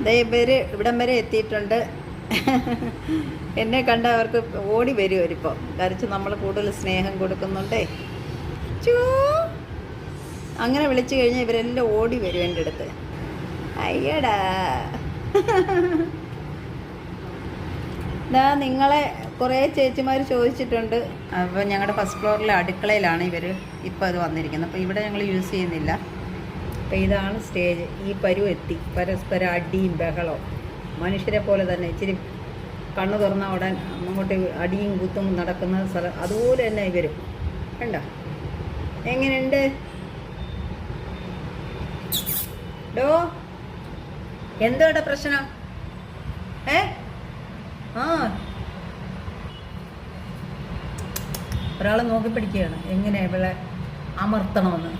ദേ ഇവര് ഇവിടം വരെ എത്തിയിട്ടുണ്ട്. എന്നെ കണ്ട അവർക്ക് ഓടി വരും അവരിപ്പോൾ. കരച്ച് നമ്മൾ കൂടുതൽ സ്നേഹം കൊടുക്കുന്നുണ്ടേ. ചൂ അങ്ങനെ വിളിച്ചു കഴിഞ്ഞാൽ ഇവരെല്ലാം ഓടി വരും എൻ്റെ അടുത്ത്. അയ്യടാ ഇതാ നിങ്ങളെ കുറേ ചേച്ചിമാർ ചോദിച്ചിട്ടുണ്ട്. അപ്പോൾ ഞങ്ങളുടെ ഫസ്റ്റ് ഫ്ലോറിലെ അടുക്കളയിലാണ് ഇവർ ഇപ്പോൾ അത് വന്നിരിക്കുന്നത്. അപ്പോൾ ഇവിടെ ഞങ്ങൾ യൂസ് ചെയ്യുന്നില്ല. അപ്പോൾ ഇതാണ് സ്റ്റേജ്. ഈ പരുവം എത്തി. പരസ്പരം അടിയും ബഹളവും മനുഷ്യരെ പോലെ തന്നെ. ഇച്ചിരി കണ്ണു തുറന്ന ഉടൻ അങ്ങോട്ട് അടിയും കുത്തും നടക്കുന്ന സ്ഥലം അതുപോലെ തന്നെ ഇവരും കണ്ടോ. എങ്ങനെയുണ്ട് ഡോ? എന്തോടെ പ്രശ്നം? ഒരാൾ നോക്കി പിടിക്കുകയാണ് എങ്ങനെ ഇവളെ അമർത്തണമെന്ന്.